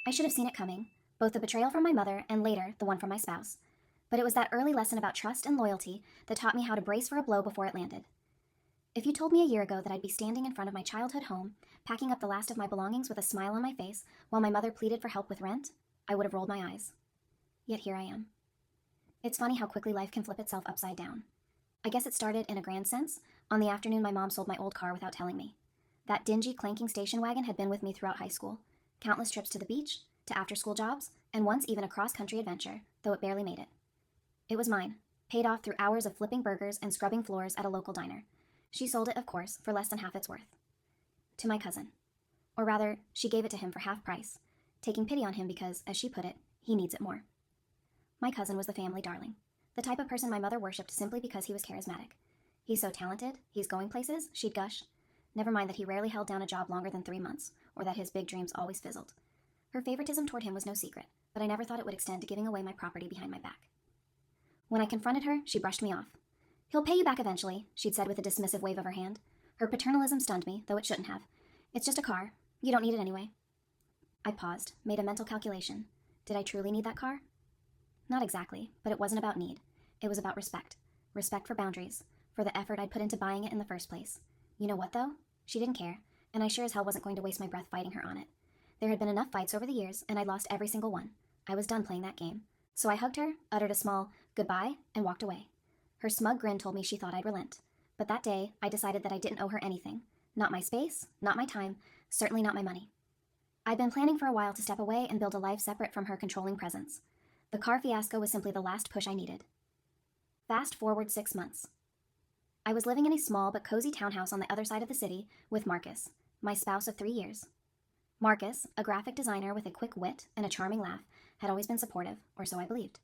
I should have seen it coming, both the betrayal from my mother and later the one from my spouse. But it was that early lesson about trust and loyalty that taught me how to brace for a blow before it landed. If you told me a year ago that I'd be standing in front of my childhood home, packing up the last of my belongings with a smile on my face while my mother pleaded for help with rent, I would have rolled my eyes. Yet here I am. It's funny how quickly life can flip itself upside down. I guess it started in a grand sense on the afternoon my mom sold my old car without telling me. That dingy, clanking station wagon had been with me throughout high school, countless trips to the beach, to after-school jobs, and once even a cross-country adventure, though it barely made it. It was mine, paid off through hours of flipping burgers and scrubbing floors at a local diner. She sold it, of course, for less than half its worth. To my cousin. Or rather, she gave it to him for half price, taking pity on him because, as she put it, he needs it more. My cousin was the family darling, the type of person my mother worshipped simply because he was charismatic. He's so talented, he's going places, she'd gush. Never mind that he rarely held down a job longer than 3 months, or that his big dreams always fizzled. Her favoritism toward him was no secret, but I never thought it would extend to giving away my property behind my back. When I confronted her, she brushed me off. "He'll pay you back eventually," she'd said with a dismissive wave of her hand. Her paternalism stunned me, though it shouldn't have. "It's just a car. You don't need it anyway." I paused, made a mental calculation. Did I truly need that car? Not exactly, but it wasn't about need. It was about respect. Respect for boundaries, for the effort I'd put into buying it in the first place. You know what, though? She didn't care, and I sure as hell wasn't going to waste my breath fighting her on it. There had been enough fights over the years, and I'd lost every single one. I was done playing that game. So I hugged her, uttered a small goodbye, and walked away. Her smug grin told me she thought I'd relent. But that day, I decided that I didn't owe her anything. Not my space, not my time, certainly not my money. I'd been planning for a while to step away and build a life separate from her controlling presence. The car fiasco was simply the last push I needed. Fast forward 6 months. I was living in a small but cozy townhouse on the other side of the city with Marcus, my spouse of 3 years. Marcus, a graphic designer with a quick wit and a charming laugh, had always been supportive, or so I believed.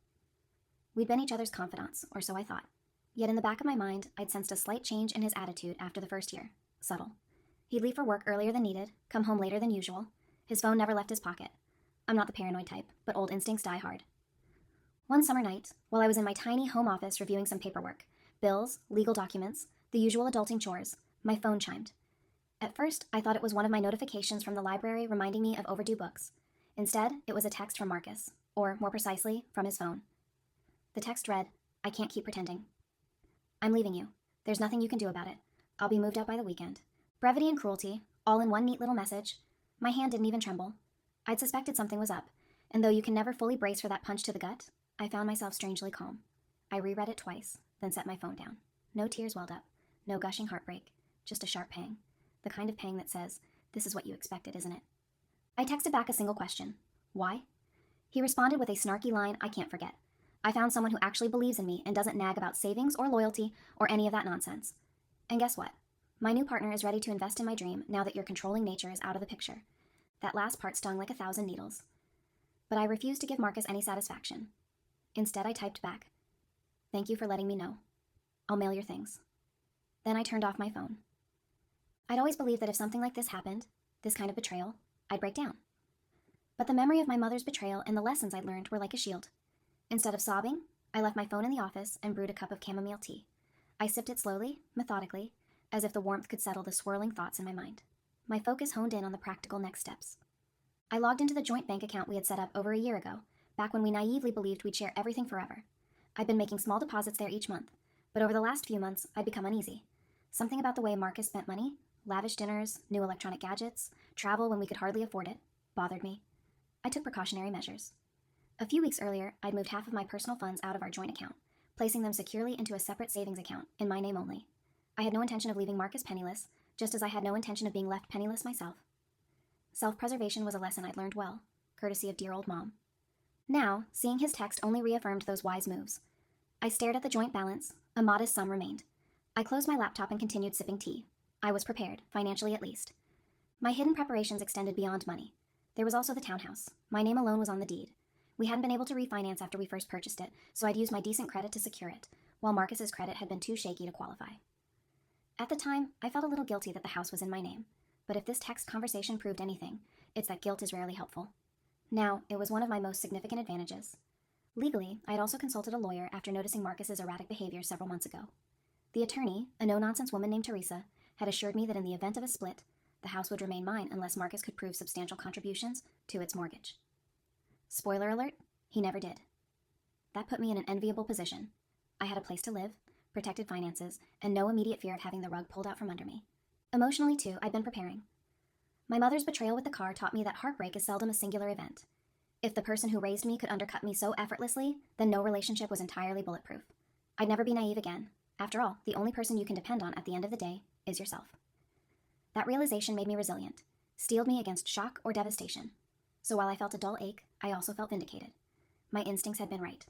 We'd been each other's confidants, or so I thought. Yet in the back of my mind, I'd sensed a slight change in his attitude after the first year. Subtle. He'd leave for work earlier than needed, come home later than usual. His phone never left his pocket. I'm not the paranoid type, but old instincts die hard. One summer night, while I was in my tiny home office reviewing some paperwork, bills, legal documents, the usual adulting chores, my phone chimed. At first, I thought it was one of my notifications from the library reminding me of overdue books. Instead, it was a text from Marcus, or more precisely, from his phone. The text read, "I can't keep pretending. I'm leaving you. There's nothing you can do about it. I'll be moved out by the weekend." Brevity and cruelty, all in one neat little message. My hand didn't even tremble. I'd suspected something was up, and though you can never fully brace for that punch to the gut, I found myself strangely calm. I reread it twice, then set my phone down. No tears welled up, no gushing heartbreak, just a sharp pang. The kind of pang that says, "This is what you expected, isn't it?" I texted back a single question. "Why?" He responded with a snarky line I can't forget. "I found someone who actually believes in me and doesn't nag about savings or loyalty or any of that nonsense. And guess what? My new partner is ready to invest in my dream now that your controlling nature is out of the picture." That last part stung like 1,000 needles. But I refused to give Marcus any satisfaction. Instead, I typed back, "Thank you for letting me know. I'll mail your things." Then I turned off my phone. I'd always believed that if something like this happened, this kind of betrayal, I'd break down. But the memory of my mother's betrayal and the lessons I'd learned were like a shield. Instead of sobbing, I left my phone in the office and brewed a cup of chamomile tea. I sipped it slowly, methodically, as if the warmth could settle the swirling thoughts in my mind. My focus honed in on the practical next steps. I logged into the joint bank account we had set up over a year ago, back when we naively believed we'd share everything forever. I'd been making small deposits there each month, but over the last few months, I'd become uneasy. Something about the way Marcus spent money, lavish dinners, new electronic gadgets, travel when we could hardly afford it, bothered me. I took precautionary measures. A few weeks earlier, I'd moved half of my personal funds out of our joint account, placing them securely into a separate savings account, in my name only. I had no intention of leaving Marcus penniless, just as I had no intention of being left penniless myself. Self-preservation was a lesson I'd learned well, courtesy of dear old Mom. Now, seeing his text only reaffirmed those wise moves. I stared at the joint balance. A modest sum remained. I closed my laptop and continued sipping tea. I was prepared, financially at least. My hidden preparations extended beyond money. There was also the townhouse. My name alone was on the deed. We hadn't been able to refinance after we first purchased it, so I'd used my decent credit to secure it, while Marcus's credit had been too shaky to qualify. At the time, I felt a little guilty that the house was in my name, but if this text conversation proved anything, it's that guilt is rarely helpful. Now, it was one of my most significant advantages. Legally, I had also consulted a lawyer after noticing Marcus's erratic behavior several months ago. The attorney, a no-nonsense woman named Teresa, had assured me that in the event of a split, the house would remain mine unless Marcus could prove substantial contributions to its mortgage. Spoiler alert, he never did. That put me in an enviable position. I had a place to live, protected finances, and no immediate fear of having the rug pulled out from under me. Emotionally, too, I'd been preparing. My mother's betrayal with the car taught me that heartbreak is seldom a singular event. If the person who raised me could undercut me so effortlessly, then no relationship was entirely bulletproof. I'd never be naive again. After all, the only person you can depend on at the end of the day is yourself. That realization made me resilient, steeled me against shock or devastation. So while I felt a dull ache, I also felt vindicated. My instincts had been right.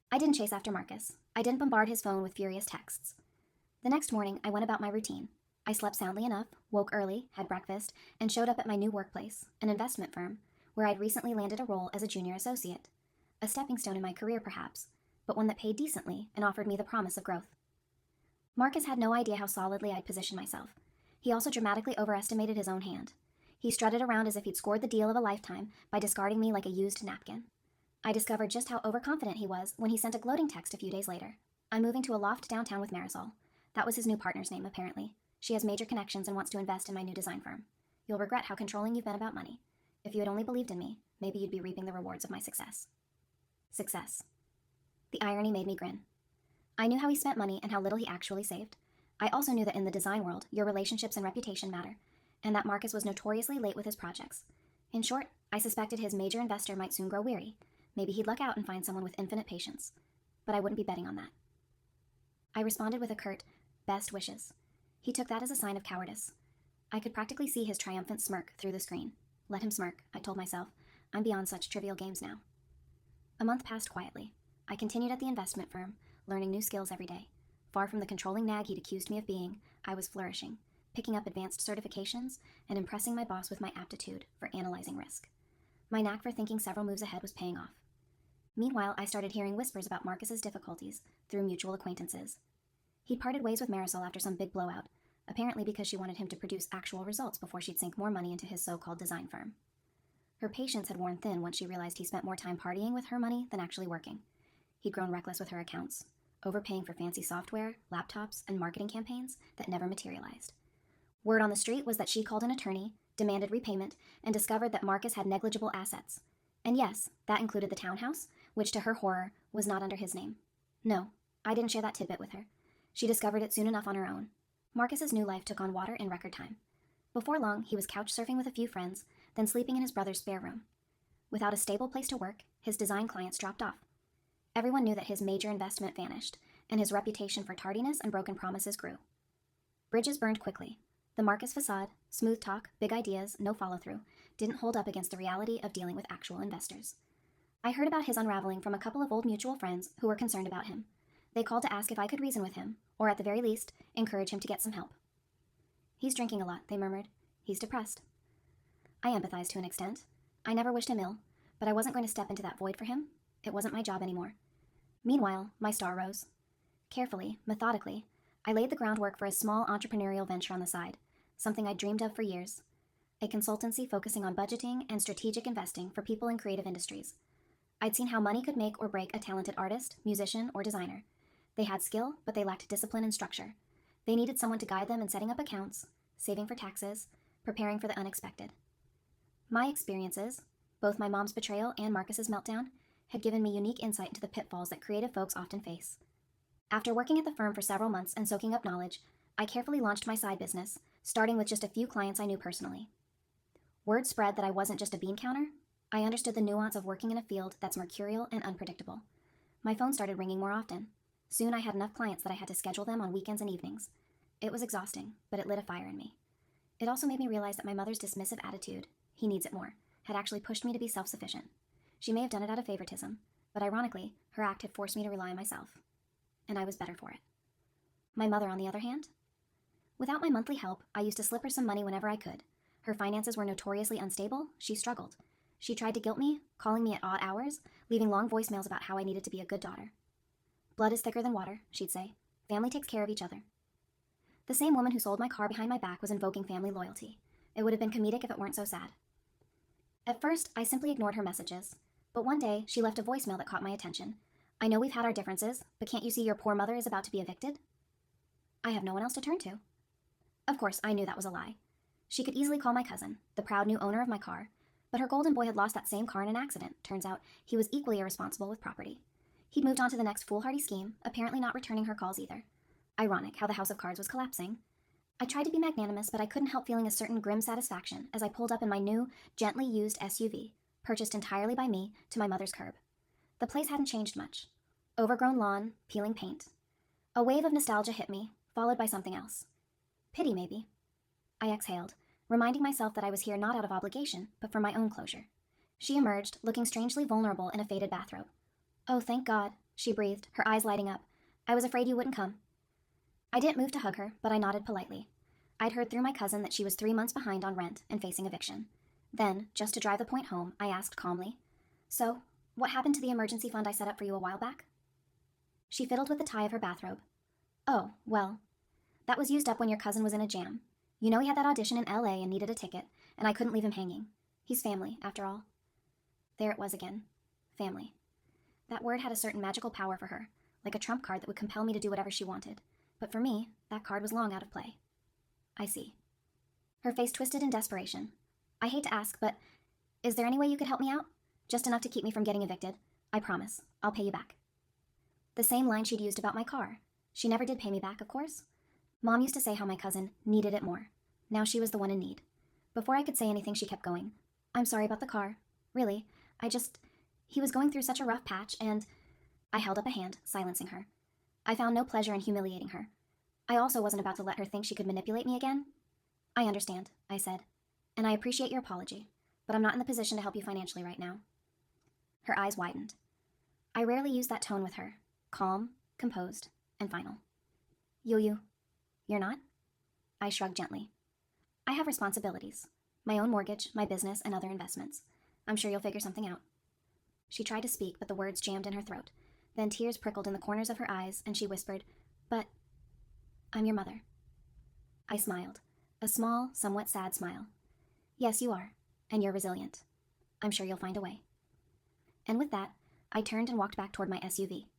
I didn't chase after Marcus. I didn't bombard his phone with furious texts. The next morning, I went about my routine. I slept soundly enough, woke early, had breakfast, and showed up at my new workplace, an investment firm, where I'd recently landed a role as a junior associate. A stepping stone in my career, perhaps, but one that paid decently and offered me the promise of growth. Marcus had no idea how solidly I'd positioned myself. He also dramatically overestimated his own hand. He strutted around as if he'd scored the deal of a lifetime by discarding me like a used napkin. I discovered just how overconfident he was when he sent a gloating text a few days later. I'm moving to a loft downtown with Marisol. That was his new partner's name, apparently. She has major connections and wants to invest in my new design firm. You'll regret how controlling you've been about money. If you had only believed in me, maybe you'd be reaping the rewards of my success. Success. The irony made me grin. I knew how he spent money and how little he actually saved. I also knew that in the design world, your relationships and reputation matter, and that Marcus was notoriously late with his projects. In short, I suspected his major investor might soon grow weary. Maybe he'd luck out and find someone with infinite patience. But I wouldn't be betting on that. I responded with a curt, best wishes. He took that as a sign of cowardice. I could practically see his triumphant smirk through the screen. Let him smirk, I told myself. I'm beyond such trivial games now. A month passed quietly. I continued at the investment firm, learning new skills every day. Far from the controlling nag he'd accused me of being, I was flourishing, picking up advanced certifications and impressing my boss with my aptitude for analyzing risk. My knack for thinking several moves ahead was paying off. Meanwhile, I started hearing whispers about Marcus's difficulties through mutual acquaintances. He'd parted ways with Marisol after some big blowout, apparently because she wanted him to produce actual results before she'd sink more money into his so-called design firm. Her patience had worn thin once she realized he spent more time partying with her money than actually working. He'd grown reckless with her accounts, overpaying for fancy software, laptops, and marketing campaigns that never materialized. Word on the street was that she called an attorney, demanded repayment, and discovered that Marcus had negligible assets. And yes, that included the townhouse, which to her horror was not under his name. No, I didn't share that tidbit with her. She discovered it soon enough on her own. Marcus's new life took on water in record time. Before long, he was couch surfing with a few friends, then sleeping in his brother's spare room. Without a stable place to work, his design clients dropped off. Everyone knew that his major investment vanished, and his reputation for tardiness and broken promises grew. Bridges burned quickly. The Marcus facade, smooth talk, big ideas, no follow-through, didn't hold up against the reality of dealing with actual investors. I heard about his unraveling from a couple of old mutual friends who were concerned about him. They called to ask if I could reason with him, or at the very least, encourage him to get some help. He's drinking a lot, they murmured. He's depressed. I empathized to an extent. I never wished him ill, but I wasn't going to step into that void for him. It wasn't my job anymore. Meanwhile, my star rose. Carefully, methodically, I laid the groundwork for a small entrepreneurial venture on the side, something I'd dreamed of for years. A consultancy focusing on budgeting and strategic investing for people in creative industries. I'd seen how money could make or break a talented artist, musician, or designer. They had skill, but they lacked discipline and structure. They needed someone to guide them in setting up accounts, saving for taxes, preparing for the unexpected. My experiences, both my mom's betrayal and Marcus's meltdown, had given me unique insight into the pitfalls that creative folks often face. After working at the firm for several months and soaking up knowledge, I carefully launched my side business, starting with just a few clients I knew personally. Word spread that I wasn't just a bean counter. I understood the nuance of working in a field that's mercurial and unpredictable. My phone started ringing more often. Soon I had enough clients that I had to schedule them on weekends and evenings. It was exhausting, but it lit a fire in me. It also made me realize that my mother's dismissive attitude, he needs it more, had actually pushed me to be self-sufficient. She may have done it out of favoritism, but ironically, her act had forced me to rely on myself. And I was better for it. My mother, on the other hand? Without my monthly help, I used to slip her some money whenever I could. Her finances were notoriously unstable. She struggled. She tried to guilt me, calling me at odd hours, leaving long voicemails about how I needed to be a good daughter. Blood is thicker than water, she'd say. Family takes care of each other. The same woman who sold my car behind my back was invoking family loyalty. It would have been comedic if it weren't so sad. At first, I simply ignored her messages. But one day, she left a voicemail that caught my attention. I know we've had our differences, but can't you see your poor mother is about to be evicted? I have no one else to turn to. Of course, I knew that was a lie. She could easily call my cousin, the proud new owner of my car, But her golden boy had lost that same car in an accident. Turns out he was equally irresponsible with property. He'd moved on to the next foolhardy scheme, apparently not returning her calls either. Ironic how the house of cards was collapsing. I tried to be magnanimous, but I couldn't help feeling a certain grim satisfaction as I pulled up in my new, gently used SUV, purchased entirely by me, to my mother's curb. The place hadn't changed much. Overgrown lawn, peeling paint. A wave of nostalgia hit me, followed by something else. Pity, maybe. I exhaled, reminding myself that I was here not out of obligation, but for my own closure. She emerged, looking strangely vulnerable in a faded bathrobe. "Oh, thank God," she breathed, her eyes lighting up. "I was afraid you wouldn't come." I didn't move to hug her, but I nodded politely. I'd heard through my cousin that she was 3 months behind on rent and facing eviction. Then, just to drive the point home, I asked calmly, "So, what happened to the emergency fund I set up for you a while back?" She fiddled with the tie of her bathrobe. "Oh, well, that was used up when your cousin was in a jam. You know he had that audition in LA and needed a ticket, and I couldn't leave him hanging. He's family, after all." There it was again. Family. That word had a certain magical power for her, like a trump card that would compel me to do whatever she wanted. But for me, that card was long out of play. "I see." Her face twisted in desperation. "I hate to ask, but is there any way you could help me out? Just enough to keep me from getting evicted. I promise. I'll pay you back." The same line she'd used about my car. She never did pay me back, of course. Mom used to say how my cousin needed it more. Now she was the one in need. Before I could say anything, she kept going. "I'm sorry about the car. Really, he was going through such a rough patch, and—" I held up a hand, silencing her. I found no pleasure in humiliating her. I also wasn't about to let her think she could manipulate me again. "I understand," I said, "and I appreciate your apology, but I'm not in the position to help you financially right now." Her eyes widened. I rarely used that tone with her. Calm, composed, and final. You're not?" I shrugged gently. "I have responsibilities. My own mortgage, my business, and other investments. I'm sure you'll figure something out." She tried to speak, but the words jammed in her throat. Then tears prickled in the corners of her eyes, and she whispered, "But I'm your mother." I smiled. A small, somewhat sad smile. "Yes, you are. And you're resilient. I'm sure you'll find a way." And with that, I turned and walked back toward my SUV.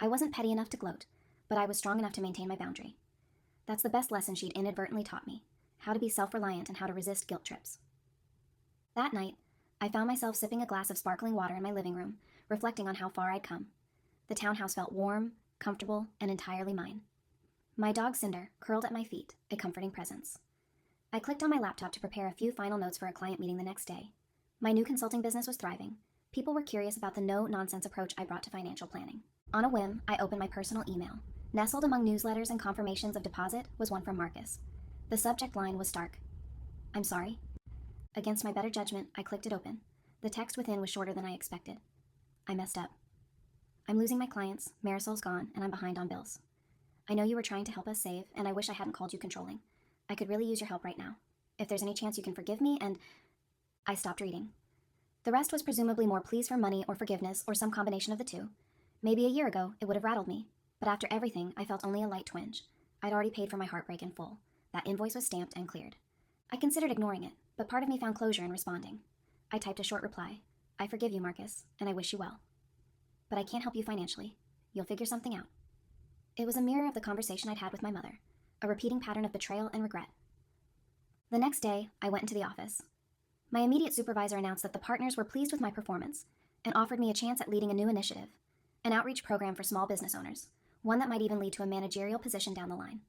I wasn't petty enough to gloat, but I was strong enough to maintain my boundary. That's the best lesson she'd inadvertently taught me, how to be self-reliant and how to resist guilt trips. That night, I found myself sipping a glass of sparkling water in my living room, reflecting on how far I'd come. The townhouse felt warm, comfortable, and entirely mine. My dog Cinder curled at my feet, a comforting presence. I clicked on my laptop to prepare a few final notes for a client meeting the next day. My new consulting business was thriving. People were curious about the no-nonsense approach I brought to financial planning. On a whim, I opened my personal email. Nestled among newsletters and confirmations of deposit was one from Marcus. The subject line was stark. "I'm sorry." Against my better judgment, I clicked it open. The text within was shorter than I expected. "I messed up. I'm losing my clients, Marisol's gone, and I'm behind on bills. I know you were trying to help us save, and I wish I hadn't called you controlling. I could really use your help right now. If there's any chance you can forgive me, and—" I stopped reading. The rest was presumably more pleas for money or forgiveness or some combination of the two. Maybe a year ago, it would have rattled me, but after everything, I felt only a light twinge. I'd already paid for my heartbreak in full. That invoice was stamped and cleared. I considered ignoring it, but part of me found closure in responding. I typed a short reply. "I forgive you, Marcus, and I wish you well. But I can't help you financially. You'll figure something out." It was a mirror of the conversation I'd had with my mother, a repeating pattern of betrayal and regret. The next day, I went into the office. My immediate supervisor announced that the partners were pleased with my performance and offered me a chance at leading a new initiative, an outreach program for small business owners, one that might even lead to a managerial position down the line.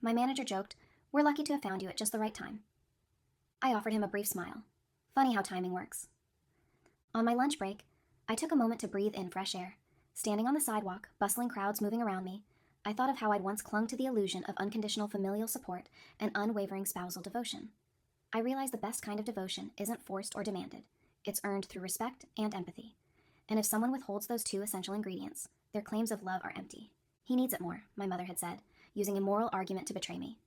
My manager joked, "We're lucky to have found you at just the right time." I offered him a brief smile. Funny how timing works. On my lunch break, I took a moment to breathe in fresh air. Standing on the sidewalk, bustling crowds moving around me, I thought of how I'd once clung to the illusion of unconditional familial support and unwavering spousal devotion. I realized the best kind of devotion isn't forced or demanded. It's earned through respect and empathy. And if someone withholds those two essential ingredients, their claims of love are empty. "He needs it more," my mother had said, using a moral argument to betray me.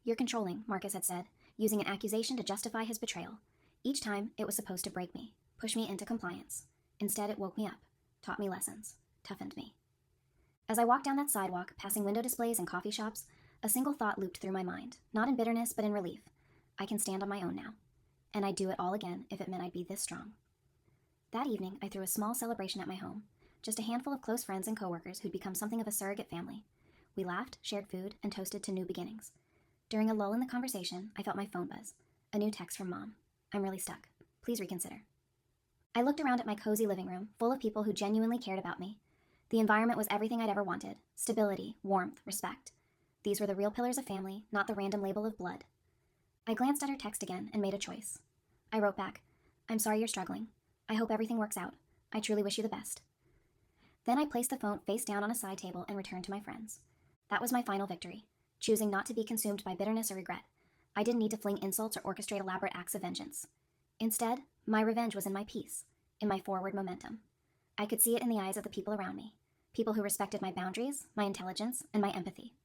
"You're controlling," Marcus had said, using an accusation to justify his betrayal. Each time, it was supposed to break me, push me into compliance. Instead, it woke me up, taught me lessons, toughened me. As I walked down that sidewalk, passing window displays and coffee shops, a single thought looped through my mind, not in bitterness, but in relief. I can stand on my own now. And I'd do it all again if it meant I'd be this strong. That evening, I threw a small celebration at my home, just a handful of close friends and coworkers who'd become something of a surrogate family. We laughed, shared food, and toasted to new beginnings. During a lull in the conversation, I felt my phone buzz. A new text from Mom. "I'm really stuck. Please reconsider. I looked around at my cozy living room, full of people who genuinely cared about me. The environment was everything I'd ever wanted: stability, warmth, respect. These were the real pillars of family, not the random label of blood. I glanced at her text again and made a choice. I wrote back, "I'm sorry you're struggling. I hope everything works out. I truly wish you the best." Then I placed the phone face down on a side table and returned to my friends. That was my final victory, choosing not to be consumed by bitterness or regret. I didn't need to fling insults or orchestrate elaborate acts of vengeance. Instead, my revenge was in my peace, in my forward momentum. I could see it in the eyes of the people around me, people who respected my boundaries, my intelligence, and my empathy.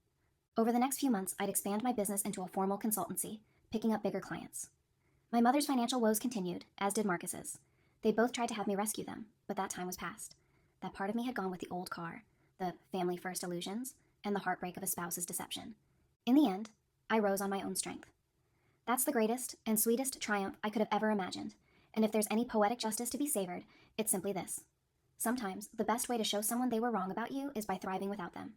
Over the next few months, I'd expand my business into a formal consultancy, picking up bigger clients. My mother's financial woes continued, as did Marcus's. They both tried to have me rescue them, but that time was past. That part of me had gone with the old car, the family-first illusions, and the heartbreak of a spouse's deception. In the end, I rose on my own strength. That's the greatest and sweetest triumph I could have ever imagined, and if there's any poetic justice to be savored, it's simply this. Sometimes, the best way to show someone they were wrong about you is by thriving without them.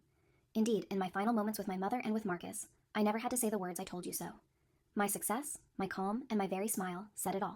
Indeed, in my final moments with my mother and with Marcus, I never had to say the words "I told you so." My success, my calm, and my very smile said it all.